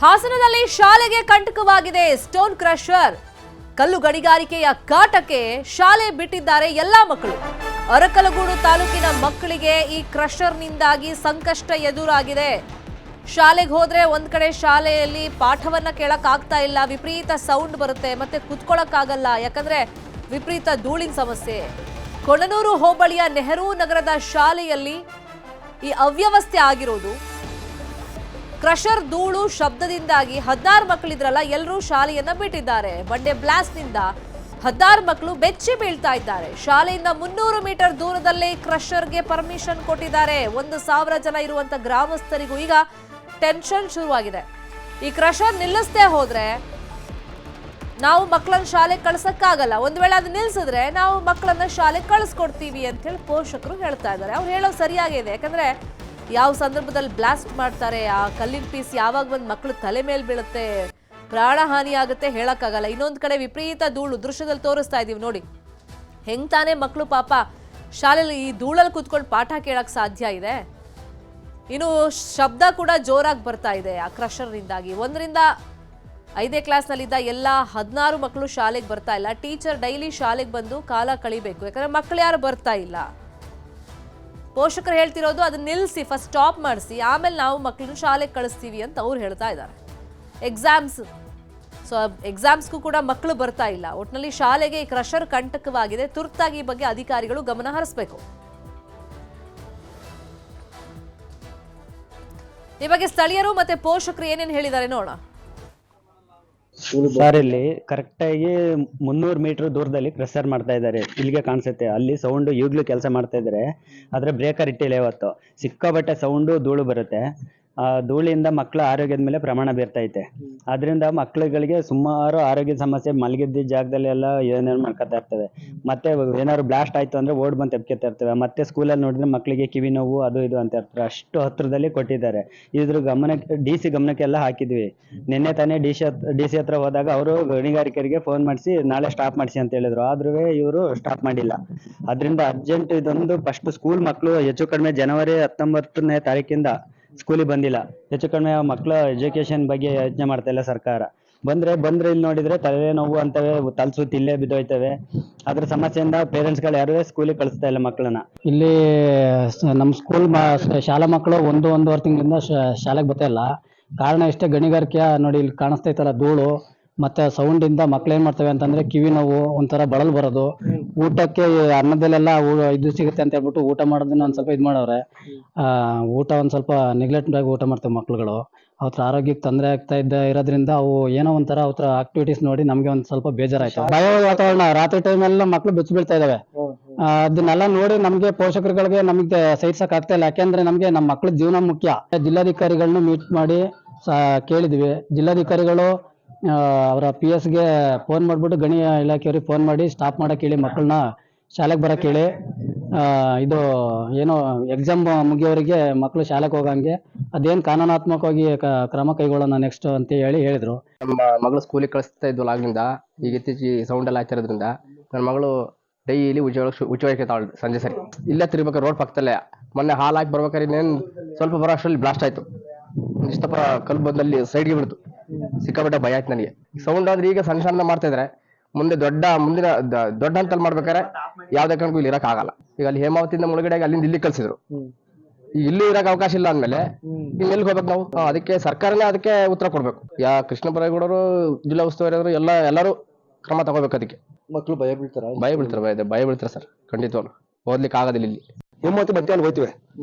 ಹಾಸನದಲ್ಲಿ ಶಾಲೆಗೆ ಕಂಟಕವಾಗಿದೆ stone crusher. ಕಲ್ಲು ಗಣಿಗಾರಿಕೆಯ ಕಾಟಕ್ಕೆ ಶಾಲೆ ಬಿಟ್ಟಿದ್ದಾರೆ ಎಲ್ಲಾ ಮಕ್ಕಳು. ಅರಕಲಗೂಡು ತಾಲೂಕಿನ ಮಕ್ಕಳಿಗೆ ಈ ಕ್ರಷರ್ನಿಂದಾಗಿ ಸಂಕಷ್ಟ ಎದುರಾಗಿದೆ. ಶಾಲೆಗೆ ಹೋದ್ರೆ ಒಂದ್ ಕಡೆ ಶಾಲೆಯಲ್ಲಿ ಪಾಠವನ್ನ ಕೇಳಕ್ ಆಗ್ತಾ ಇಲ್ಲ, ವಿಪರೀತ ಸೌಂಡ್ ಬರುತ್ತೆ, ಮತ್ತೆ ಕುತ್ಕೊಳ್ಳಕ್ಕಾಗಲ್ಲ, ಯಾಕಂದ್ರೆ ವಿಪರೀತ ಧೂಳಿನ ಸಮಸ್ಯೆ. ಕೊಣನೂರು ಹೋಬಳಿಯ ನೆಹರು ನಗರದ ಶಾಲೆಯಲ್ಲಿ ಈ ಅವ್ಯವಸ್ಥೆ ಆಗಿರೋದು. ಕ್ರಷರ್ ಧೂಳು ಶಬ್ದದಿಂದಾಗಿ 16 ಮಕ್ಕಳಿದ್ರಲ್ಲ, ಎಲ್ಲರೂ ಶಾಲೆಯನ್ನ ಬಿಟ್ಟಿದ್ದಾರೆ. ಬಂಡೆ ಬ್ಲಾಸ್ಟ್ ನಿಂದ 16 ಮಕ್ಕಳು ಬೆಚ್ಚಿ ಬೀಳ್ತಾ ಇದ್ದಾರೆ. ಶಾಲೆಯಿಂದ 300 ಮೀಟರ್ ದೂರದಲ್ಲೇ ಕ್ರಷರ್ಗೆ ಪರ್ಮಿಷನ್ ಕೊಟ್ಟಿದ್ದಾರೆ. 1,000 ಜನ ಇರುವಂತ ಗ್ರಾಮಸ್ಥರಿಗೂ ಈಗ ಟೆನ್ಷನ್ ಶುರುವಾಗಿದೆ. ಈ ಕ್ರಷರ್ ನಿಲ್ಲಿಸದೆ ಹೋದ್ರೆ ನಾವು ಮಕ್ಕಳನ್ನ ಶಾಲೆಗೆ ಕಳ್ಸಕ್ಕಾಗಲ್ಲ, ಒಂದ್ ವೇಳೆ ಅದು ನಿಲ್ಸಿದ್ರೆ ನಾವು ಮಕ್ಕಳನ್ನ ಶಾಲೆಗೆ ಕಳಿಸ್ಕೊಡ್ತೀವಿ ಅಂತ ಹೇಳಿ ಪೋಷಕರು ಹೇಳ್ತಾ ಇದ್ದಾರೆ. ಅವ್ರು ಹೇಳೋದು ಸರಿಯಾಗಿದೆ, ಯಾಕಂದ್ರೆ ಯಾವ ಸಂದರ್ಭದಲ್ಲಿ ಬ್ಲಾಸ್ಟ್ ಮಾಡ್ತಾರೆ, ಆ ಕಲ್ಲಿನ ಪೀಸ್ ಯಾವಾಗ ಬಂದು ಮಕ್ಕಳು ತಲೆ ಮೇಲೆ ಬೀಳುತ್ತೆ, ಪ್ರಾಣ ಹಾನಿ ಆಗುತ್ತೆ ಹೇಳಕ್ಕಾಗಲ್ಲ. ಇನ್ನೊಂದು ಕಡೆ ವಿಪರೀತ ಧೂಳು ದೃಶ್ಯದಲ್ಲಿ ತೋರಿಸ್ತಾ ಇದೀವಿ ನೋಡಿ. ಹೆಂಗ್ ತಾನೇ ಮಕ್ಕಳು ಪಾಪ ಶಾಲೆಯಲ್ಲಿ ಈ ಧೂಳಲ್ಲಿ ಕೂತ್ಕೊಂಡು ಪಾಠ ಕೇಳಕ್ ಸಾಧ್ಯ ಇದೆ. ಇನ್ನು ಶಬ್ದ ಕೂಡ ಜೋರಾಗಿ ಬರ್ತಾ ಇದೆ ಆ ಕ್ರಷರ್ನಿಂದಾಗಿ. 1 ರಿಂದ 5ನೇ ಕ್ಲಾಸ್ನಲ್ಲಿದ್ದ ಎಲ್ಲ 16 ಮಕ್ಕಳು ಶಾಲೆಗೆ ಬರ್ತಾ ಇಲ್ಲ. ಟೀಚರ್ ಡೈಲಿ ಶಾಲೆಗೆ ಬಂದು ಕಾಲ ಕಳಿಬೇಕು, ಯಾಕಂದ್ರೆ ಮಕ್ಕಳು ಯಾರು ಬರ್ತಾ ಇಲ್ಲ. ಪೋಷಕರು ಹೇಳ್ತಿರೋದು ಅದನ್ನ ನಿಲ್ಲಿಸಿ, ಫಸ್ಟ್ ಸ್ಟಾಪ್ ಮಾಡಿಸಿ, ಆಮೇಲೆ ನಾವು ಮಕ್ಕಳನ್ನ ಶಾಲೆಗೆ ಕಳಿಸ್ತೀವಿ ಅಂತ ಅವ್ರು ಹೇಳ್ತಾ ಇದ್ದಾರೆ. ಎಕ್ಸಾಮ್ಸ್ಗೂ ಕೂಡ ಮಕ್ಕಳು ಬರ್ತಾ ಇಲ್ಲ. ಒಟ್ಟಿನಲ್ಲಿ ಶಾಲೆಗೆ ಈ ಕ್ರಷರ್ ಕಂಟಕವಾಗಿದೆ. ತುರ್ತಾಗಿ ಈ ಬಗ್ಗೆ ಅಧಿಕಾರಿಗಳು ಗಮನ ಹರಿಸಬೇಕು. ಈ ಬಗ್ಗೆ ಸ್ಥಳೀಯರು ಮತ್ತೆ ಪೋಷಕರು ಏನೇನು ಹೇಳಿದ್ದಾರೆ ನೋಡೋಣ. ಸರ್, ಇಲ್ಲಿ ಕರೆಕ್ಟಾಗಿ 300 ಮೀಟರ್ ದೂರದಲ್ಲಿ ಕ್ರಷರ್ ಮಾಡ್ತಾ ಇದ್ದಾರೆ. ಇಲ್ಲಿಗೆ ಕಾಣಿಸುತ್ತೆ, ಅಲ್ಲಿ ಸೌಂಡ್ ಈಗಲೂ ಕೆಲಸ ಮಾಡ್ತಾ ಇದ್ದಾರೆ. ಆದರೆ ಬ್ರೇಕರ್ ಇಟ್ಟಿಲ್ಲ ಇವತ್ತು. ಸಿಕ್ಕಾಬಟ್ಟೆ ಸೌಂಡು, ಧೂಳು ಬರುತ್ತೆ. ಆ ಧೂಳಿಂದ ಮಕ್ಕಳ ಆರೋಗ್ಯದ ಮೇಲೆ ಪ್ರಮಾಣ ಬೀರ್ತೈತೆ. ಅದರಿಂದ ಮಕ್ಕಳುಗಳಿಗೆ ಸುಮಾರು ಆರೋಗ್ಯ ಸಮಸ್ಯೆ, ಮಲಗಿದ್ದ ಜಾಗದಲ್ಲಿ ಎಲ್ಲ ಏನೇನು ಮಾಡ್ಕೊತಾ ಇರ್ತವೆ. ಮತ್ತೆ ಏನಾದ್ರು ಬ್ಲಾಸ್ಟ್ ಆಯ್ತು ಅಂದ್ರೆ ಓಡ್ ಬಂದು ತೆಪ್ಕೊತಾ ಇರ್ತವೆ. ಮತ್ತೆ ಸ್ಕೂಲಲ್ಲಿ ನೋಡಿದ್ರೆ ಮಕ್ಕಳಿಗೆ ಕಿವಿ ನೋವು ಅದು ಇದು ಅಂತ ಇರ್ತಾರೆ. ಅಷ್ಟು ಹತ್ರದಲ್ಲಿ ಕೊಟ್ಟಿದ್ದಾರೆ. ಇದ್ರ ಗಮನಕ್ಕೆ DC ಗಮನಕ್ಕೆಲ್ಲ ಹಾಕಿದ್ವಿ. ನಿನ್ನೆ ತಾನೇ ಡಿ ಸಿ ಹತ್ರ ಹೋದಾಗ ಅವರು ಗಣಿಗಾರಿಕರಿಗೆ ಫೋನ್ ಮಾಡಿಸಿ ನಾಳೆ ಸ್ಟಾಪ್ ಮಾಡಿಸಿ ಅಂತ ಹೇಳಿದ್ರು. ಆದ್ರೂ ಇವರು ಸ್ಟಾಪ್ ಮಾಡಿಲ್ಲ. ಅದರಿಂದ ಅರ್ಜೆಂಟ್ ಇದೊಂದು ಫಸ್ಟ್ ಸ್ಕೂಲ್ ಮಕ್ಕಳು ಹೆಚ್ಚು ಕಡಿಮೆ ಜನವರಿ 19ನೇ ತಾರೀಕಿಂದ ಸ್ಕೂಲಿಗೆ ಬಂದಿಲ್ಲ. ಹೆಚ್ಚು ಕಡಿಮೆ ಮಕ್ಕಳ ಎಜುಕೇಶನ್ ಬಗ್ಗೆ ಯೋಚನೆ ಮಾಡ್ತಾ ಇಲ್ಲ ಸರ್ಕಾರ. ಬಂದ್ರೆ ಇಲ್ಲಿ ನೋಡಿದ್ರೆ ತಲೆನೋವು ಅಂತವೆ, ತಲೆಸುತ್ತಿ ಇಲ್ಲೇ ಬಿದ್ದೋಯ್ತವೆ. ಅದ್ರ ಸಮಸ್ಯೆಯಿಂದ ಪೇರೆಂಟ್ಸ್ಗಳು ಯಾರು ಸ್ಕೂಲಿಗೆ ಕಳಿಸ್ತಾ ಇಲ್ಲ ಮಕ್ಕಳನ್ನ. ಇಲ್ಲಿ ನಮ್ಮ ಸ್ಕೂಲ್ ಶಾಲಾ ಮಕ್ಕಳು 1-1.5 ತಿಂಗಳಿಂದ ಶಾಲೆಗೆ ಬರ್ತಾ ಇಲ್ಲ. ಕಾರಣ ಇಷ್ಟೇ, ಗಣಿಗಾರಿಕೆ ನೋಡಿ ಇಲ್ಲಿ ಕಾಣಿಸ್ತಾ ಇತ್ತಲ್ಲ ಧೂಳು ಮತ್ತೆ ಸೌಂಡ್ ಇಂದ ಮಕ್ಳು ಏನ್ ಮಾಡ್ತವೆ ಅಂತಂದ್ರೆ ಕಿವಿ ನೋವು, ಒಂಥರ ಬಳಲ್ ಬರೋದು. ಊಟಕ್ಕೆ ಅನ್ನದಲ್ಲೆಲ್ಲ ಇದು ಸಿಗುತ್ತೆ ಅಂತ ಹೇಳ್ಬಿಟ್ಟು ಊಟ ಮಾಡೋದನ್ನ ಒಂದ್ ಸ್ವಲ್ಪ ಮಾಡವ್ರೆ. ಊಟ ಒಂದ್ ಸ್ವಲ್ಪ ನೆಗ್ಲೆಕ್ಟ್ ಆಗಿ ಊಟ ಮಾಡ್ತವೆ ಮಕ್ಳುಗಳು. ಅವ್ರ ಆರೋಗ್ಯಕ್ಕೆ ತೊಂದರೆ ಆಗ್ತಾ ಇರೋದ್ರಿಂದ ಅವು ಏನೋ ಒಂಥರ ಅವ್ರ ಆಕ್ಟಿವಿಟೀಸ್ ನೋಡಿ ನಮ್ಗೆ ಒಂದ್ ಸ್ವಲ್ಪ ಬೇಜಾರಾಯ್ತು. ಭಯ ವಾತಾವರಣ, ರಾತ್ರಿ ಟೈಮ್ ಎಲ್ಲ ಮಕ್ಳು ಬೆಚ್ಚ ಬೀಳ್ತಾ ಇದಾವೆ. ಅದನ್ನೆಲ್ಲ ನೋಡಿ ನಮ್ಗೆ ಪೋಷಕರುಗಳಿಗೆ ನಮ್ಗೆ ಸಹಿಸಕ್ ಆಗ್ತಾ ಇಲ್ಲ. ಯಾಕೆಂದ್ರೆ ನಮ್ಗೆ ನಮ್ಮ ಮಕ್ಳ ಜೀವನ ಮುಖ್ಯ. ಜಿಲ್ಲಾಧಿಕಾರಿಗಳನ್ನ ಮೀಟ್ ಮಾಡಿ ಕೇಳಿದ್ವಿ. ಜಿಲ್ಲಾಧಿಕಾರಿಗಳು ಅವರ PS ಗೆ ಫೋನ್ ಮಾಡ್ಬಿಟ್ಟು ಗಣಿ ಇಲಾಖೆಯವ್ರಿಗೆ ಫೋನ್ ಮಾಡಿ ಸ್ಟಾಪ್ ಮಾಡಕ್ ಹೇಳಿ, ಮಕ್ಕಳನ್ನ ಶಾಲೆಗೆ ಬರಕ್ ಹೇಳಿ, ಇದು ಏನೋ ಎಕ್ಸಾಮ್ ಮುಗಿಯೋರಿಗೆ ಮಕ್ಕಳು ಶಾಲೆಗೆ ಹೋಗಂಗೆ ಅದೇನ್ ಕಾನೂನಾತ್ಮಕವಾಗಿ ಕ್ರಮ ಕೈಗೊಳ್ಳೋಣ ನೆಕ್ಸ್ಟ್ ಅಂತ ಹೇಳಿದ್ರು. ನಮ್ಮ ಮಗಳು ಸ್ಕೂಲಿಗೆ ಕಳಿಸ್ತಾ ಇದ್ವಲ್ಲ ಆಗ್ಲಿಂದ, ಈಗ ಇತ್ತೀಚೆಗೆ ಸೌಂಡ್ ಎಲ್ಲ ಆಗ್ತಿರೋದ್ರಿಂದ ನನ್ನ ಮಗಳು ಡೈಲಿ ಉಚ್ಚೋಳಕ್ಕೆ ತಾಳು ಸಂಜೆ ಸರಿ ಇಲ್ಲೇ ತಿರ್ಬೇಕಾರೆ ರೋಡ್ ಪಕ್ಕದಲ್ಲೇ. ಮೊನ್ನೆ ಹಾಲ್ ಹಾಕಿ ಬರ್ಬೇಕಾದ್ರೆ ಇನ್ನೇನು ಸ್ವಲ್ಪ ಬರೋ ಅಷ್ಟರಲ್ಲಿ ಬ್ಲಾಸ್ಟ್ ಆಯ್ತು. ಇಷ್ಟಪ್ಪ ಕಲ್ಲು ಬಂದಲ್ಲಿ ಸೈಡ್ಗೆ ಬಿಡ್ತು. ಸಿಕ್ಕಾಪಟ್ಟೆ ಭಯ ಆಯ್ತು ನನಗೆ. ಸೌಂಡ್ ಆದ್ರೆ ಈಗ ಸಣ್ಣ ಮಾಡ್ತಾ ಇದ್ರೆ ಮುಂದಿನ ದೊಡ್ಡ ಹಂತಲ್ಲಿ ಮಾಡ್ಬೇಕಾದ್ರೆ ಯಾವ್ದೇ ಕಾರಣಕ್ಕೂ ಇಲ್ಲಿ ಇರಕ್ ಆಗಲ್ಲ. ಈಗ ಅಲ್ಲಿ ಹೇಮಾವತಿಯಿಂದ ಮುಳುಗಡೆ ಅಲ್ಲಿಂದ ಇಲ್ಲಿ ಕಳ್ಸಿದ್ರು. ಈಗ ಇಲ್ಲಿ ಇರಕ್ ಅವಕಾಶ ಇಲ್ಲ ಅಂದ್ಮೇಲೆ ಇನ್ನು ಎಲ್ಲಿಗೆ ಹೋಗ್ಬೇಕು ನಾವು? ಅದಕ್ಕೆ ಸರ್ಕಾರನೇ ಅದಕ್ಕೆ ಉತ್ತರ ಕೊಡ್ಬೇಕು. ಕೃಷ್ಣ ಬೈರೇಗೌಡರು, ಜಿಲ್ಲಾ ಉಸ್ತುವಾರಿ ಎಲ್ಲರೂ ಕ್ರಮ ತಗೋಬೇಕು. ಅದಕ್ಕೆ ಮಕ್ಕಳು ಭಯ ಬೀಳ್ತಾರೆ ಸರ್, ಖಂಡಿತವಾಗ್ಲು ಓದ್ಲಿಕ್ಕೆ ಆಗೋದಿಲ್ಲ. ಇಲ್ಲಿ ಹೇಮಾವತಿ ಮತ್ತೆ ಅಲ್ಲಿ ಹೋಯ್ತಿವೆ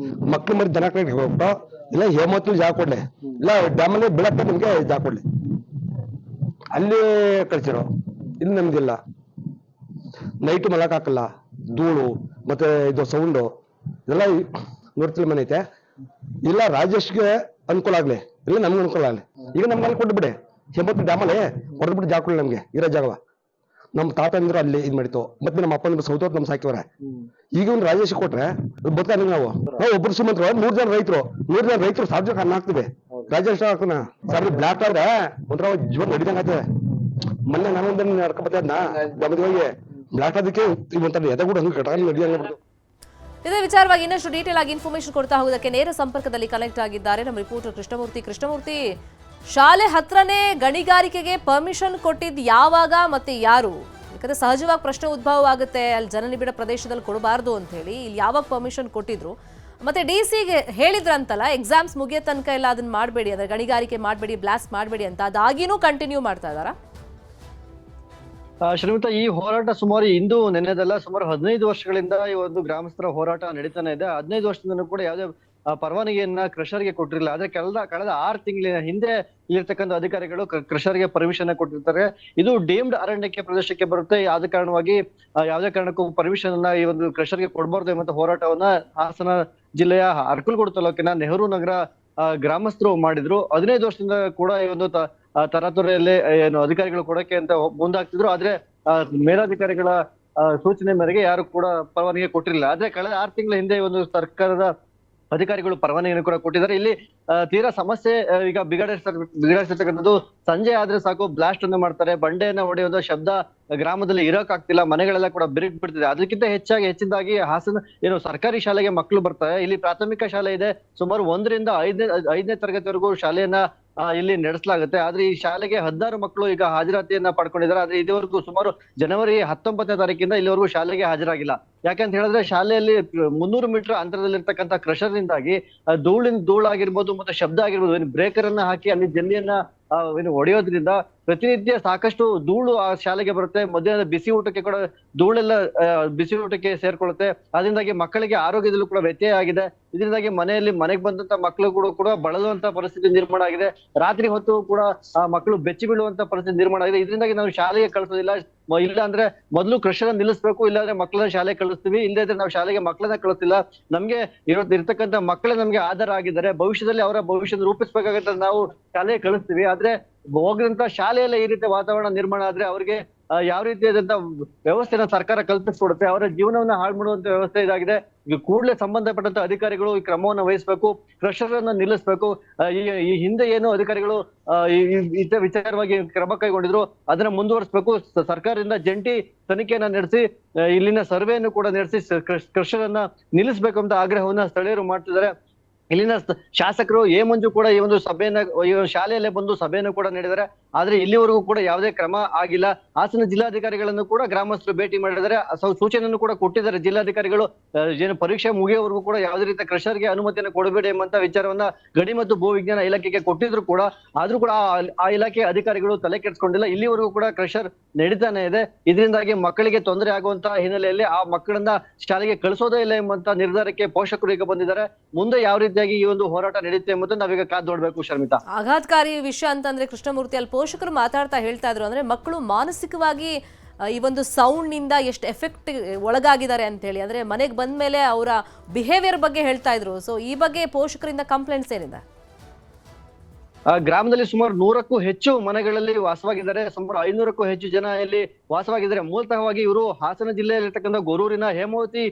ಮಕ್ಳು ಮರಿ ದನ ಕಡೆ ಹೋಗ್ಬಿಟ್ಟು, ಇಲ್ಲ ಹೇಮಾವತಿ ಜಾಗ ಕೊಡ್ಲಿ, ಇಲ್ಲ ಡ್ಯಾಮಲ್ಲಿ ಬೆಳಕ್ಕೆ ನಿಮ್ಗೆ ಜಾಗ ಕೊಡ್ಲಿ, ಅಲ್ಲಿ ಕಳ್ಸಿರೋ. ಇಲ್ಲಿ ನಮ್ದಿಲ್ಲ. ನೈಟು ಮಲಕ್ ಹಾಕಲ್ಲ, ಧೂಳು ಮತ್ತೆ ಇದು ಸೌಂಡು ಇದೆಲ್ಲ ನೋಡ್ತಿಲ್ಲ ಮನೆ ಐತೆ. ಇಲ್ಲ ರಾಜೇಶ್ಗೆ ಅನುಕೂಲ ಆಗ್ಲಿ, ಇಲ್ಲ ನಮ್ಗೆ ಅನುಕೂಲ ಆಗ್ಲಿ. ಈಗ ನಮ್ಗೆ ಕೊಟ್ಬಿಡಿ, ಹೇಮಾವತಿ ಡ್ಯಾಮಲ್ಲಿ ಹೊಡೆದ್ಬಿಟ್ಟು ಜಾಗ ಕೊಡ್ಲಿ ನಮ್ಗೆ ಇರೋ ಜಾಗವ. ನಮ್ಮ ತಾತ ಅಂದ್ರೆ ಅಲ್ಲಿ ಇದ್ ಮಾಡಿತ್ತು, ಮತ್ತೆ ನಮ್ಮ ಅಪ್ಪನ ಸೌತೋತ್ ನಮ್ ಸಾಕಿವ್ರೆ. ಈಗ ಒಂದು ರಾಜೇಶ್ ಕೊಟ್ರೆ ಬರ್ತಾ ನಾವು ಒಬ್ರು ಶ್ರೀಮಂತರು 100 ಜನ ರೈತರು ಸಾಧ್ಯ ಅನ್ನ ಹಾಕ್ತಿವಿ. ರಾಜೇಶ್ ಹಾಕೋಣ ಸರ್, ಬ್ಲಾಕ್ ಆದ್ರೆ ಒಂಥರ ಜೀವನ ನಡಿದಂಗ ಆಗ್ತದೆ. ಮೊನ್ನೆ ನಾನೊಂದ್ ನಡ್ಕೊಬತ್ತದ್ನ ಗಮನವಾಗಿ ಬ್ಲಾಕ್ ಆದಕ್ಕೆ ಒಂಥರ ಎದೆ ಕೂಡ ಹಂಗೆ ಕಟಾಗಿ ನಡಿದಂಗ. ಇದೇ ವಿಚಾರವಾಗಿ ಇನ್ನಷ್ಟು ಡೀಟೇಲ್ ಆಗಿ ಇನ್ಫಾರ್ಮೇಶನ್ ಕೊಡ್ತಾ ಹೋಗೋದಕ್ಕೆ ನೇರ ಸಂಪರ್ಕದಲ್ಲಿ ಕನೆಕ್ಟ್ ಆಗಿದ್ದಾರೆ ನಮ್ಮ ರಿಪೋರ್ಟರ್ ಕೃಷ್ಣಮೂರ್ತಿ. ಶಾಲೆ ಹತ್ರನೇ ಗಣಿಗಾರಿಕೆಗೆ ಪರ್ಮಿಷನ್ ಕೊಟ್ಟಿದ್ದು ಯಾವಾಗ ಮತ್ತೆ ಯಾರು? ಯಾಕಂದ್ರೆ ಸಹಜವಾಗಿ ಪ್ರಶ್ನೆ ಉದ್ಭವ ಆಗುತ್ತೆ, ಅಲ್ಲಿ ಜನನಿಬಿಡ ಪ್ರದೇಶದಲ್ಲಿ ಕೊಡಬಾರ್ದು ಅಂತ ಹೇಳಿ. ಇಲ್ಲಿ ಯಾವಾಗ ಪರ್ಮಿಷನ್ ಕೊಟ್ಟಿದ್ರು? ಮತ್ತೆ ಡಿಸಿಗೆ ಹೇಳಿದ್ರಂತಲ್ಲ ಎಕ್ಸಾಮ್ಸ್ ಮುಗಿಯೋ ತನಕ ಎಲ್ಲ ಅದನ್ನ ಮಾಡಬೇಡಿ, ಅಂದ್ರೆ ಗಣಿಗಾರಿಕೆ ಮಾಡಬೇಡಿ, ಬ್ಲಾಸ್ಟ್ ಮಾಡಬೇಡಿ ಅಂತ. ಅದಾಗಿನೂ ಕಂಟಿನ್ಯೂ ಮಾಡ್ತಾ ಇದ್ದಾರಾ? ಶ್ರೀಮಿತಾ, ಈ ಹೋರಾಟ ಸುಮಾರು ಇಂದು ನೆನೆದಲ್ಲ, ಸುಮಾರು 15 ವರ್ಷಗಳಿಂದ ಈ ಒಂದು ಗ್ರಾಮಸ್ಥರ ಹೋರಾಟ ನಡೀತಾನೆ ಇದೆ. 15 ವರ್ಷದಿಂದ ಕೂಡ ಯಾವುದೇ ಪರವಾನಗಿಯನ್ನ ಕ್ರಷರ್ಗೆ ಕೊಟ್ಟಿರಲಿಲ್ಲ. ಆದ್ರೆ ಕಳೆದ 6 ತಿಂಗಳಿನ ಹಿಂದೆ ಇಲ್ಲಿರ್ತಕ್ಕಂಥ ಅಧಿಕಾರಿಗಳು ಕ್ರಷರ್ಗೆ ಪರ್ಮಿಷನ್ ಕೊಟ್ಟಿರ್ತಾರೆ. ಇದು ಡೀಮ್ಡ್ ಅರಣ್ಯಕ್ಕೆ ಪ್ರದೇಶಕ್ಕೆ ಬರುತ್ತೆ. ಆದ ಕಾರಣವಾಗಿ ಯಾವುದೇ ಕಾರಣಕ್ಕೂ ಪರ್ಮಿಷನ್ ಅನ್ನ ಈ ಒಂದು ಕ್ರಷರ್ಗೆ ಕೊಡಬಾರ್ದು ಎಂಬ ಹೋರಾಟವನ್ನ ಹಾಸನ ಜಿಲ್ಲೆಯ ಅರಕಲಗೂಡು ತಾಲೂಕಿನ ನೆಹರು ನಗರ ಗ್ರಾಮಸ್ಥರು ಮಾಡಿದ್ರು. 15 ವರ್ಷದಿಂದ ಕೂಡ ಈ ಒಂದು ತರಾತುರಿಯಲ್ಲಿ ಏನು ಅಧಿಕಾರಿಗಳು ಕೊಡಕ್ಕೆ ಅಂತ ಮುಂದಾಗ್ತಿದ್ರು. ಆದ್ರೆ ಮೇಲಾಧಿಕಾರಿಗಳ ಸೂಚನೆ ಮೇರೆಗೆ ಯಾರು ಕೂಡ ಪರವಾನಗಿ ಕೊಟ್ಟಿರಲಿಲ್ಲ. ಆದ್ರೆ ಕಳೆದ 6 ತಿಂಗಳ ಹಿಂದೆ ಒಂದು ಸರ್ಕಾರದ ಅಧಿಕಾರಿಗಳು ಪರವಾನಗಿಯನ್ನು ಕೂಡ ಕೊಟ್ಟಿದ್ದಾರೆ. ಇಲ್ಲಿ ತೀರಾ ಸಮಸ್ಯೆ ಈಗ ಬಿಗಡಿಸಿರ್ತಕ್ಕಂಥದ್ದು. ಸಂಜೆ ಆದ್ರೆ ಸಾಕು ಬ್ಲಾಸ್ಟ್ ಅನ್ನು ಮಾಡ್ತಾರೆ, ಬಂಡೆಯನ್ನ ಹೊಡೆಯೋದು, ಶಬ್ದ ಗ್ರಾಮದಲ್ಲಿ ಇರೋಕ್ ಆಗ್ತಿಲ್ಲ, ಮನೆಗಳೆಲ್ಲ ಕೂಡ ಬಿರುಕು ಬಿಡ್ತಿದೆ. ಅದಕ್ಕಿಂತ ಹೆಚ್ಚಿನದಾಗಿ ಹಾಸನ ಏನು ಸರ್ಕಾರಿ ಶಾಲೆಗೆ ಮಕ್ಕಳು ಬರ್ತಾರೆ. ಇಲ್ಲಿ ಪ್ರಾಥಮಿಕ ಶಾಲೆ ಇದೆ, ಸುಮಾರು 1 ರಿಂದ 5ನೇ ತರಗತಿವರೆಗೂ ಶಾಲೆಯನ್ನ ಇಲ್ಲಿ ನಡೆಸಲಾಗುತ್ತೆ. ಆದ್ರೆ ಈ ಶಾಲೆಗೆ 16 ಮಕ್ಕಳು ಈಗ ಹಾಜರಾತಿಯನ್ನ ಪಡ್ಕೊಂಡಿದ್ದಾರೆ. ಆದ್ರೆ ಇದುವರೆಗೂ ಸುಮಾರು ಜನವರಿ 19ನೇ ತಾರೀಕಿಂದ ಇಲ್ಲಿವರೆಗೂ ಶಾಲೆಗೆ ಹಾಜರಾಗಿಲ್ಲ. ಯಾಕಂತ ಹೇಳಿದ್ರೆ ಶಾಲೆಯಲ್ಲಿ 300 ಮೀಟರ್ ಅಂತರದಲ್ಲಿರ್ತಕ್ಕಂಥ ಕ್ರಷರ್ನಿಂದಾಗಿ ಧೂಳಾಗಿರ್ಬೋದು ಮತ್ತೆ ಶಬ್ದ ಆಗಿರ್ಬೋದು, ಬ್ರೇಕರ್ ಅನ್ನ ಹಾಕಿ ಅಲ್ಲಿ ಜಲ್ಲಿಯನ್ನ ಹೊಡೆಯೋದ್ರಿಂದ ಪ್ರತಿನಿತ್ಯ ಸಾಕಷ್ಟು ಧೂಳು ಆ ಶಾಲೆಗೆ ಬರುತ್ತೆ. ಮಧ್ಯಾಹ್ನ ಬಿಸಿ ಊಟಕ್ಕೆ ಕೂಡ ಧೂಳೆಲ್ಲ ಬಿಸಿ ಊಟಕ್ಕೆ ಸೇರ್ಕೊಳ್ಳುತ್ತೆ. ಅದರಿಂದಾಗಿ ಮಕ್ಕಳಿಗೆ ಆರೋಗ್ಯದಲ್ಲೂ ಕೂಡ ವ್ಯತ್ಯಯ ಆಗಿದೆ. ಇದರಿಂದಾಗಿ ಮನೆಗೆ ಬಂದಂತ ಮಕ್ಕಳು ಕೂಡ ಬಳಲುವಂತ ಪರಿಸ್ಥಿತಿ ನಿರ್ಮಾಣ ಆಗಿದೆ. ರಾತ್ರಿ ಹೊತ್ತು ಕೂಡ ಆ ಮಕ್ಕಳು ಬೆಚ್ಚಿ ಬೀಳುವಂತ ಪರಿಸ್ಥಿತಿ ನಿರ್ಮಾಣ ಆಗಿದೆ. ಇದರಿಂದಾಗಿ ನಾವು ಶಾಲೆಗೆ ಕಳಿಸೋದಿಲ್ಲ. ಇಲ್ಲ ಅಂದ್ರೆ ಮೊದಲು ಕ್ರಷರ್ ನಿಲ್ಲಿಸ್ಬೇಕು, ಇಲ್ಲಾಂದ್ರೆ ಮಕ್ಕಳನ್ನ ಶಾಲೆಗೆ ಕಳಿಸ್ತೀವಿ. ಇಲ್ಲದ್ರೆ ನಾವು ಶಾಲೆಗೆ ಮಕ್ಕಳನ್ನ ಕಳಿಸ್ತಿಲ್ಲ. ನಮ್ಗೆ ಇರ್ತಕ್ಕಂಥ ಮಕ್ಕಳೇ ನಮ್ಗೆ ಆಧಾರ ಆಗಿದ್ದಾರೆ. ಭವಿಷ್ಯದಲ್ಲಿ ಅವರ ಭವಿಷ್ಯದ ರೂಪಿಸ್ಬೇಕಾಗತ್ತೆ, ನಾವು ಶಾಲೆಗೆ ಕಳಿಸ್ತೀವಿ. ಆದ್ರೆ ಹೋಗಿದಂತ ಶಾಲೆಯಲ್ಲೇ ಈ ರೀತಿ ವಾತಾವರಣ ನಿರ್ಮಾಣ ಆದ್ರೆ ಅವ್ರಿಗೆ ಯಾವ ರೀತಿಯಾದಂತ ವ್ಯವಸ್ಥೆನ ಸರ್ಕಾರ ಕಲ್ಪಿಸ್ಕೊಡುತ್ತೆ, ಅವರ ಜೀವನವನ್ನ ಹಾಳು ಮಾಡುವಂತ ವ್ಯವಸ್ಥೆ ಇದಾಗಿದೆ. ಈಗ ಕೂಡಲೇ ಸಂಬಂಧಪಟ್ಟಂತ ಅಧಿಕಾರಿಗಳು ಈ ಕ್ರಮವನ್ನ ವಹಿಸ್ಬೇಕು, ಕ್ರಷರ್ ಅನ್ನ ನಿಲ್ಲಿಸ್ಬೇಕು. ಈ ಹಿಂದೆ ಏನು ಅಧಿಕಾರಿಗಳು ವಿಚಾರವಾಗಿ ಕ್ರಮ ಕೈಗೊಂಡಿದ್ರು ಅದನ್ನ ಮುಂದುವರಿಸಬೇಕು. ಸರ್ಕಾರದಿಂದ ಜಂಟಿ ತನಿಖೆಯನ್ನ ನಡೆಸಿ ಇಲ್ಲಿನ ಸರ್ವೆಯನ್ನು ಕೂಡ ನಡೆಸಿ ಕ್ರಷರ್ ಅನ್ನ ನಿಲ್ಲಿಸ್ಬೇಕು ಅಂತ ಆಗ್ರಹವನ್ನ ಸ್ಥಳೀಯರು ಮಾಡ್ತಿದ್ದಾರೆ. ಇಲ್ಲಿನ ಶಾಸಕರು ಮಂಜು ಕೂಡ ಈ ಒಂದು ಶಾಲೆಯಲ್ಲೇ ಬಂದು ಸಭೆಯನ್ನು ಕೂಡ ನೀಡಿದ್ದಾರೆ. ಆದ್ರೆ ಇಲ್ಲಿವರೆಗೂ ಕೂಡ ಯಾವುದೇ ಕ್ರಮ ಆಗಿಲ್ಲ. ಹಾಸನ ಜಿಲ್ಲಾಧಿಕಾರಿಗಳನ್ನು ಕೂಡ ಗ್ರಾಮಸ್ಥರು ಭೇಟಿ ಮಾಡಿದ್ದಾರೆ, ಸೂಚನೆಯನ್ನು ಕೂಡ ಕೊಟ್ಟಿದ್ದಾರೆ. ಜಿಲ್ಲಾಧಿಕಾರಿಗಳು ಏನು ಪರೀಕ್ಷೆ ಮುಗಿಯೋವರೆಗೂ ಕೂಡ ಯಾವುದೇ ರೀತಿಯ ಕ್ರಷರ್ಗೆ ಅನುಮತಿಯನ್ನು ಕೊಡಬೇಡಿ ಎಂಬಂತ ವಿಚಾರವನ್ನ ಗಣಿ ಮತ್ತು ಭೂ ವಿಜ್ಞಾನ ಇಲಾಖೆಗೆ ಕೊಟ್ಟಿದ್ರು ಕೂಡ, ಆದ್ರೂ ಕೂಡ ಆ ಇಲಾಖೆ ಅಧಿಕಾರಿಗಳು ತಲೆ ಕೆಡಿಸ್ಕೊಂಡಿಲ್ಲ. ಇಲ್ಲಿವರೆಗೂ ಕೂಡ ಕ್ರಷರ್ ನಡೀತಾನೆ ಇದೆ. ಇದರಿಂದಾಗಿ ಮಕ್ಕಳಿಗೆ ತೊಂದರೆ ಆಗುವಂತಹ ಹಿನ್ನೆಲೆಯಲ್ಲಿ ಆ ಮಕ್ಕಳನ್ನ ಶಾಲೆಗೆ ಕಳಿಸೋದೇ ಇಲ್ಲ ಎಂಬಂತ ನಿರ್ಧಾರಕ್ಕೆ ಪೋಷಕರು ಈಗ ಬಂದಿದ್ದಾರೆ. ಮುಂದೆ ಯಾವ ರೀತಿಯಾಗಿ ಈ ಒಂದು ಹೋರಾಟ ನಡೆಯುತ್ತೆ ಎಂಬುದನ್ನು ನಾವೀಗ ಕಾದು ನೋಡ್ಬೇಕು. ಶರ್ಮಿತಾ, ಆಘಾತಕಾರಿ ವಿಷಯ ಅಂತಂದ್ರೆ ಕೃಷ್ಣಮೂರ್ತಿ, ಅಲ್ಲಿ ಪೋಷಕರು ಮಾತಾಡ್ತಾ ಹೇಳ್ತಾ ಇದ್ರು ಅಂದ್ರೆ ಮಕ್ಕಳು ಮಾನಸಿಕವಾಗಿ ಈ ಒಂದು ಸೌಂಡ್ ನಿಂದ ಎಷ್ಟು ಎಫೆಕ್ಟ್ ಒಳಗಾಗಿದ್ದಾರೆ ಅಂತ ಹೇಳಿ. ಅಂದ್ರೆ ಮನೆಗೆ ಬಂದ ಮೇಲೆ ಅವರ ಬಿಹೇವಿಯರ್ ಬಗ್ಗೆ ಹೇಳ್ತಾ ಇದ್ರು. ಸೊ ಈ ಬಗ್ಗೆ ಪೋಷಕರಿಂದ ಕಂಪ್ಲೇಂಟ್ಸ್ ಏನಿದೆ? ಗ್ರಾಮದಲ್ಲಿ ಸುಮಾರು 100ಕ್ಕೂ ಹೆಚ್ಚು ಮನೆಗಳಲ್ಲಿ ವಾಸವಾಗಿದ್ದಾರೆ. ಸುಮಾರು 500ಕ್ಕೂ ಹೆಚ್ಚು ಜನ ಇಲ್ಲಿ ವಾಸವಾಗಿದ್ದಾರೆ. ಮೂಲತಃವಾಗಿ ಇವರು ಹಾಸನ ಜಿಲ್ಲೆಯಲ್ಲಿರ್ತಕ್ಕಂಥ ಗೊರೂರಿನ ಹೇಮಾವತಿ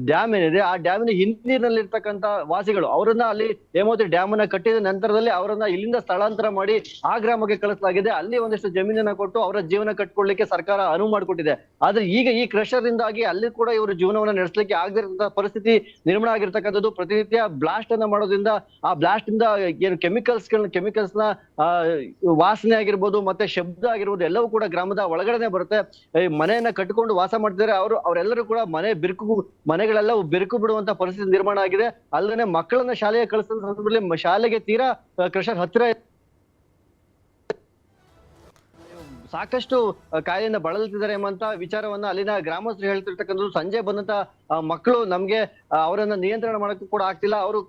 ಡ್ಯಾಮ್ ಏನಿದೆ, ಆ ಡ್ಯಾಮಿನ ಹಿಂದಿನಲ್ಲಿರ್ತಕ್ಕಂಥ ವಾಸಿಗಳು. ಅವರನ್ನ ಅಲ್ಲಿ ಹೇಮಾವತಿ ಡ್ಯಾಮ್ ಅನ್ನ ಕಟ್ಟಿದ ನಂತರದಲ್ಲಿ ಅವರನ್ನ ಇಲ್ಲಿಂದ ಸ್ಥಳಾಂತರ ಮಾಡಿ ಆ ಗ್ರಾಮಕ್ಕೆ ಕಳಿಸಲಾಗಿದೆ. ಅಲ್ಲಿ ಒಂದಿಷ್ಟು ಜಮೀನನ್ನ ಕೊಟ್ಟು ಅವರ ಜೀವನ ಕಟ್ಕೊಳ್ಳಿಕ್ಕೆ ಸರ್ಕಾರ ಅನುವು ಮಾಡಿಕೊಟ್ಟಿದೆ. ಆದ್ರೆ ಈಗ ಈ ಕ್ರಷರ್ ಇಂದಾಗಿ ಅಲ್ಲಿ ಕೂಡ ಇವರು ಜೀವನವನ್ನ ನಡೆಸಲಿಕ್ಕೆ ಆಗದಿರತಕ್ಕಂಥ ಪರಿಸ್ಥಿತಿ ನಿರ್ಮಾಣ ಆಗಿರ್ತಕ್ಕಂಥದ್ದು. ಪ್ರತಿನಿತ್ಯ ಬ್ಲಾಸ್ಟ್ ಅನ್ನ ಮಾಡೋದ್ರಿಂದ ಆ ಬ್ಲಾಸ್ಟ್ ಇಂದ ಏನು ಕೆಮಿಕಲ್ಸ್ ನ ವಾಸನೆ ಆಗಿರ್ಬೋದು ಮತ್ತೆ ಶಬ್ದ ಆಗಿರ್ಬೋದು ಎಲ್ಲವೂ ಕೂಡ ಗ್ರಾಮದ ಒಳಗಡೆ ಬರುತ್ತೆ. ಮನೆಯನ್ನ ಕಟ್ಟಿಕೊಂಡು ವಾಸ ಮಾಡ್ತಿದ್ದಾರೆ. ಅವರೆಲ್ಲರೂ ಕೂಡ ಮನೆಗಳೆಲ್ಲ ಬೆರುಕು ಬಿಡುವಂತ ಪರಿಸ್ಥಿತಿ ನಿರ್ಮಾಣ ಆಗಿದೆ. ಅಲ್ಲದೆ ಮಕ್ಕಳನ್ನ ಶಾಲೆಗೆ ಕಳಿಸಿದ ಸಂದರ್ಭದಲ್ಲಿ ಶಾಲೆಗೆ ತೀರಾ ಕ್ರಷರ್ ಹತ್ತಿರ ಸಾಕಷ್ಟು ಕಾಯಿಲೆಯಿಂದ ಬಳಲ್ತಿದ್ದಾರೆ ಎಂಬಂತ ವಿಚಾರವನ್ನ ಅಲ್ಲಿನ ಗ್ರಾಮಸ್ಥರು ಹೇಳ್ತಿರ್ತಕ್ಕಂಥದ್ದು. ಸಂಜೆ ಬಂದಂತ ಮಕ್ಕಳು ನಮ್ಗೆ ಅವರನ್ನ ನಿಯಂತ್ರಣ ಮಾಡಕ್ಕೂ ಕೂಡ ಆಗ್ತಿಲ್ಲ. ಅವರು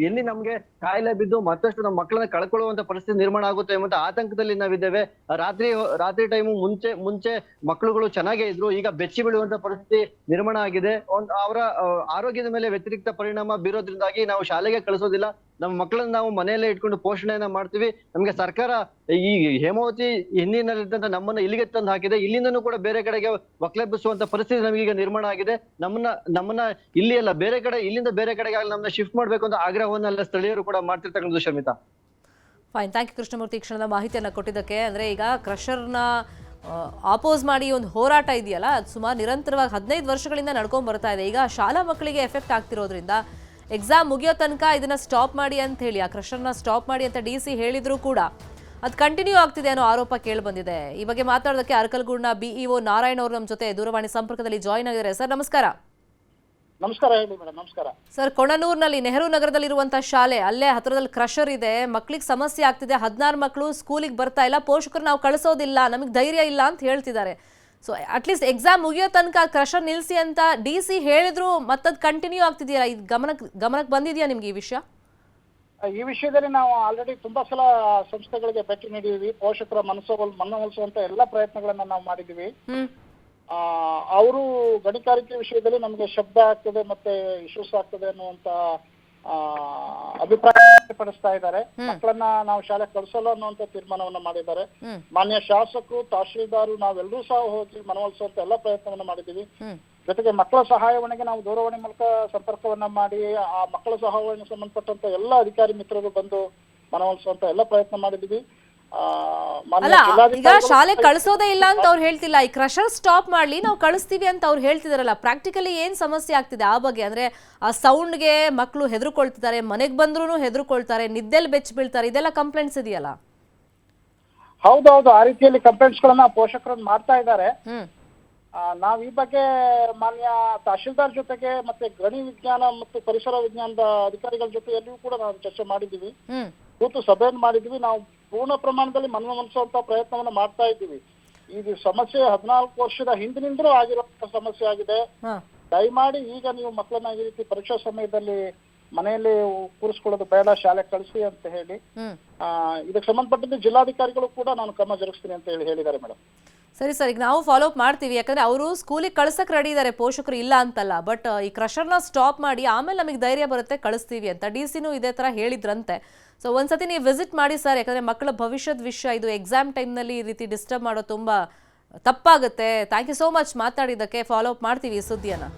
ಎಲ್ಲಿ ನಮ್ಗೆ ಕಾಯಿಲೆ ಬಿದ್ದು ಮತ್ತಷ್ಟು ನಮ್ಮ ಮಕ್ಕಳನ್ನ ಕಳ್ಕೊಳ್ಳುವಂತ ಪರಿಸ್ಥಿತಿ ನಿರ್ಮಾಣ ಆಗುತ್ತೆ ಎಂಬಂತ ಆತಂಕದಲ್ಲಿ ನಾವಿದ್ದೇವೆ. ರಾತ್ರಿ ಟೈಮು ಮುಂಚೆ ಮಕ್ಕಳುಗಳು ಚೆನ್ನಾಗೇ ಇದ್ರು, ಈಗ ಬೆಚ್ಚಿ ಬೀಳುವಂತ ಪರಿಸ್ಥಿತಿ ನಿರ್ಮಾಣ ಆಗಿದೆ. ಅವರ ಆರೋಗ್ಯದ ಮೇಲೆ ವ್ಯತಿರಿಕ್ತ ಪರಿಣಾಮ ಬೀರೋದ್ರಿಂದಾಗಿ ನಾವು ಶಾಲೆಗೆ ಕಳಿಸೋದಿಲ್ಲ. ನಮ್ಮ ಮಕ್ಕಳನ್ನ ನಾವು ಮನೆಯಲ್ಲೇ ಇಟ್ಕೊಂಡು ಪೋಷಣೆಯನ್ನ ಮಾಡ್ತೀವಿ. ನಮ್ಗೆ ಸರ್ಕಾರ ಈ ಹೇಮಾವತಿ ಹಿಂದಿನಲ್ಲಿದ್ದಂತ ನಮ್ಮನ್ನ ಇಲ್ಲಿಗೆ ತಂದು ಹಾಕಿದೆ. ಇಲ್ಲಿಂದನೂ ಕೂಡ ಬೇರೆ ಕಡೆಗೆ ಒಕ್ಲೆಬ್ಬಿಸುವಂತ ಪರಿಸ್ಥಿತಿ ನಮಗೀಗ ನಿರ್ಮಾಣ ಆಗಿದೆ. ನಮ್ಮನ್ನ ಇಲ್ಲಿ ಅಲ್ಲ ಬೇರೆ ಕಡೆ, ಇಲ್ಲಿಂದ ಬೇರೆ ಕಡೆಗೆ ನಮ್ಮನ್ನ ಶಿಫ್ಟ್ ಮಾಡ್ಬೇಕು ಅಂತ ಆಗ್ರಹವನ್ನೆಲ್ಲ ಸ್ಥಳೀಯರು ಕೂಡ ಮಾಡ್ತಿರ್ತಕ್ಕಂಥದ್ದು. Sharmitha, fine, thank you Krishnamurthy ಕ್ಷಣದ ಮಾಹಿತಿಯನ್ನ ಕೊಟ್ಟಿದ್ದಕ್ಕೆ. ಅಂದ್ರೆ ಈಗ ಕ್ರಷರ್ನ ಆಪೋಸ್ ಮಾಡಿ ಒಂದು ಹೋರಾಟ ಇದೆಯಲ್ಲ, ಅದು ಸುಮಾರು ನಿರಂತರವಾಗಿ 15 ವರ್ಷಗಳಿಂದ ನಡ್ಕೊಂಡ್ ಬರ್ತಾ ಇದೆ. ಈಗ ಶಾಲಾ ಮಕ್ಕಳಿಗೆ ಎಫೆಕ್ಟ್ ಆಗ್ತಿರೋದ್ರಿಂದ ಎಕ್ಸಾಮ್ ಮುಗಿಯೋ ತನಕ ಇದನ್ನ ಸ್ಟಾಪ್ ಮಾಡಿ ಅಂತ ಹೇಳಿ, ಆ ಕ್ರಷರ್ನ ಸ್ಟಾಪ್ ಮಾಡಿ ಅಂತ DC ಹೇಳಿದ್ರು ಕೂಡ ಅದು ಕಂಟಿನ್ಯೂ ಆಗ್ತಿದೆ ಅನ್ನೋ ಆರೋಪ ಕೇಳಿ ಬಂದಿದೆ. ಈ ಬಗ್ಗೆ ಮಾತಾಡೋದಕ್ಕೆ ಅರಕಲಗೂಡಿನ BEO ನಾರಾಯಣ್ ಅವರು ನಮ್ಮ ಜೊತೆ ದೂರವಾಣಿ ಸಂಪರ್ಕದಲ್ಲಿ ಜಾಯಿನ್ ಆಗಿದ್ದಾರೆ. ಸರ್ ನಮಸ್ಕಾರ. ನಮಸ್ಕಾರ. ಹೇಳಿ ಮೇಡಮ್. ನಮಸ್ಕಾರ ಸರ್, ಕೊಣನೂರಿನಲ್ಲಿ ನೆಹರು ನಗರದಲ್ಲಿರುವಂತಹ ಶಾಲೆ, ಅಲ್ಲೇ ಹತ್ರದಲ್ಲಿ ಕ್ರಷರ್ ಇದೆ, ಮಕ್ಳಿಗೆ ಸಮಸ್ಯೆ ಆಗ್ತಿದೆ, 16 ಮಕ್ಕಳು ಸ್ಕೂಲಿಗೆ ಬರ್ತಾ ಇಲ್ಲ, ಪೋಷಕರು ನಾವು ಕಳಿಸೋದಿಲ್ಲ, ನಮಗೆ ಧೈರ್ಯ ಇಲ್ಲ ಅಂತ ಹೇಳ್ತಿದ್ದಾರೆ. ಸೊ ಅಟ್ಲೀಸ್ಟ್ ಎಕ್ಸಾಮ್ ಮುಗಿಯೋ ತನಕ ಕ್ರಷರ್ ನಿಲ್ಲಿಸಿ ಅಂತ DC ಹೇಳಿದ್ರು, ಮತ್ತದು ಕಂಟಿನ್ಯೂ ಆಗ್ತಿದೆಯಲ್ಲ, ಇದು ಗಮನಕ್ಕೆ ಬಂದಿದೆಯಾ ನಿಮ್ಗೆ ಈ ವಿಷಯ? ಈ ವಿಷಯದಲ್ಲಿ ನಾವು ಆಲ್ರೆಡಿ ತುಂಬಾ ಸಲ ಸಂಸ್ಥೆಗಳಿಗೆ ಭೇಟಿ ನೀಡಿದೀವಿ. ಪೋಷಕರ ಮನವೊಲಿಸುವಂತ ಎಲ್ಲಾ ಪ್ರಯತ್ನಗಳನ್ನ ನಾವು ಮಾಡಿದೀವಿ. ಅವರು ಗಣಿಗಾರಿಕೆ ವಿಷಯದಲ್ಲಿ ನಮಗೆ ಶಬ್ದ ಆಗ್ತದೆ ಮತ್ತೆ ಇಶ್ಯೂಸ್ ಆಗ್ತದೆ ಅನ್ನುವಂತ ಅಭಿಪ್ರಾಯ ವ್ಯಕ್ತಪಡಿಸ್ತಾ ಇದ್ದಾರೆ. ಮಕ್ಕಳನ್ನ ನಾವು ಶಾಲೆ ಕಳಿಸಲ್ಲ ಅನ್ನುವಂತ ತೀರ್ಮಾನವನ್ನ ಮಾಡಿದ್ದಾರೆ. ಮಾನ್ಯ ಶಾಸಕರು, ತಹಶೀಲ್ದಾರು, ನಾವೆಲ್ಲರೂ ಸಹ ಹೋಗಿ ಮನವೊಲಿಸುವಂತ ಎಲ್ಲಾ ಪ್ರಯತ್ನವನ್ನ ಮಾಡಿದೀವಿ. ಜೊತೆಗೆ ಮಕ್ಕಳ ಸಹಾಯವಾಣಿಗೆ ನಾವು ದೂರವಾಣಿ ಮೂಲಕ ಸಂಪರ್ಕವನ್ನ ಮಾಡಿ ಆ ಮಕ್ಕಳ ಸಹಾಯವಾಣಿಗೆ ಸಂಬಂಧಪಟ್ಟಂತ ಎಲ್ಲ ಅಧಿಕಾರಿ ಮಿತ್ರರು ಬಂದು ಮನವೊಲಿಸುವಂತ ಎಲ್ಲ ಪ್ರಯತ್ನ ಮಾಡಿದೀವಿ. ಅಲ್ಲ, ಈಗ ಶಾಲೆ ಕಳಿಸೋದೇ ಇಲ್ಲ ಅಂತ ಅವ್ರು ಹೇಳ್ತಿಲ್ಲ, ಈ ಕ್ರಷರ್ ಸ್ಟಾಪ್ ಮಾಡ್ಲಿ, ನಾವು ಕಳಿಸ್ತೀವಿ ಅಂತ ಅವ್ರು ಹೇಳ್ತಿದಾರಲ್ಲ. ಪ್ರಾಕ್ಟಿಕಲಿ ಏನ್ ಸಮಸ್ಯೆ ಆಗ್ತಿದೆ ಆ ಬಗ್ಗೆ? ಅಂದ್ರೆ ಆ ಸೌಂಡ್ಗೆ ಮಕ್ಕಳು ಹೆದರ್ಕೊಳ್ತಿದ್ದಾರೆ, ಮನೆಗ್ ಬಂದ್ರು ಹೆದರ್ಕೊಳ್ತಾರೆ, ನಿದ್ದೆಲ್ ಬೆಚ್ಚ ಬೀಳ್ತಾರೆ, ಇದೆಲ್ಲ ಕಂಪ್ಲೇಂಟ್ಸ್ ಇದೆಯಲ್ಲ? ಹೌದೌದು, ಆ ರೀತಿಯಲ್ಲಿ ಕಂಪ್ಲೇಂಟ್ಸ್ ಗಳನ್ನ ಪೋಷಕರನ್ನ ಮಾಡ್ತಾ ಇದ್ದಾರೆ. ನಾವ್ ಈ ಬಗ್ಗೆ ಮಾನ್ಯ ತಹಶೀಲ್ದಾರ್ ಜೊತೆಗೆ ಮತ್ತೆ ಗಣಿ ವಿಜ್ಞಾನ ಮತ್ತು ಪರಿಸರ ವಿಜ್ಞಾನದ ಅಧಿಕಾರಿಗಳ ಜೊತೆಯಲ್ಲಿಯೂ ಕೂಡ ನಾವು ಚರ್ಚೆ ಮಾಡಿದೀವಿ, ಕೂತು ಸಭೆಯನ್ನು ಮಾಡಿದೀವಿ. ನಾವು ಪೂರ್ಣ ಪ್ರಮಾಣದಲ್ಲಿ ಮನವೊಲಿಸುವಂತ ಪ್ರಯತ್ನವನ್ನ ಮಾಡ್ತಾ ಇದ್ದೀವಿ. ಇದು ಸಮಸ್ಯೆ 14 ವರ್ಷದ ಹಿಂದಿನಿಂದಲೂ ಆಗಿರುವಂತ ಸಮಸ್ಯೆ ಆಗಿದೆ. ದಯಮಾಡಿ ಈಗ ನೀವು ಮಕ್ಕಳನ್ನ ಈ ರೀತಿ ಪರೀಕ್ಷಾ ಸಮಯದಲ್ಲಿ ಮನೆಯಲ್ಲಿ ಕೂರಿಸ್ಕೊಳ್ಳೋದು ಬೇಡ, ಶಾಲೆ ಕಳಿಸಿ ಅಂತ ಹೇಳಿ ಇದಕ್ಕೆ ಸಂಬಂಧಪಟ್ಟಂತೆ ಜಿಲ್ಲಾಧಿಕಾರಿಗಳು ಕೂಡ ನಾನು ಕ್ರಮ ಜರುಗಿಸ್ತೀನಿ ಅಂತ ಹೇಳಿದ್ದಾರೆ ಮೇಡಮ್. ಸರಿ ಸರ್, ಈಗ ನಾವು ಫಾಲೋ ಅಪ್ ಮಾಡ್ತೀವಿ, ಯಾಕಂದ್ರೆ ಅವರು ಸ್ಕೂಲಿಗೆ ಕಳ್ಸಕ್ ರೆಡಿ ಇದ್ದಾರೆ, ಪೋಷಕರು ಇಲ್ಲ ಅಂತಲ್ಲ. ಬಟ್ ಈ ಕ್ರಷರ್ನ ಸ್ಟಾಪ್ ಮಾಡಿ ಆಮೇಲೆ ನಮಗೆ ಧೈರ್ಯ ಬರುತ್ತೆ, ಕಳಿಸ್ತೀವಿ ಅಂತ DCನೂ ಇದೇ ತರ ಹೇಳಿದ್ರಂತೆ. ಸೊ ಒಂದ್ಸತಿ ನೀವು ವಿಸಿಟ್ ಮಾಡಿ ಸರ್, ಯಾಕಂದ್ರೆ ಮಕ್ಕಳ ಭವಿಷ್ಯದ ವಿಷಯ ಇದು. ಎಕ್ಸಾಮ್ ಟೈಮ್ನಲ್ಲಿ ಈ ರೀತಿ ಡಿಸ್ಟರ್ಬ್ ಮಾಡೋದು ತುಂಬಾ ತಪ್ಪಾಗುತ್ತೆ. ಥ್ಯಾಂಕ್ ಯು ಸೋ ಮಚ್ ಮಾತಾಡಿದ್ದಕ್ಕೆ. ಫಾಲೋ ಅಪ್ ಮಾಡ್ತೀವಿ ಈ ಸುದ್ದಿಯನ್ನ.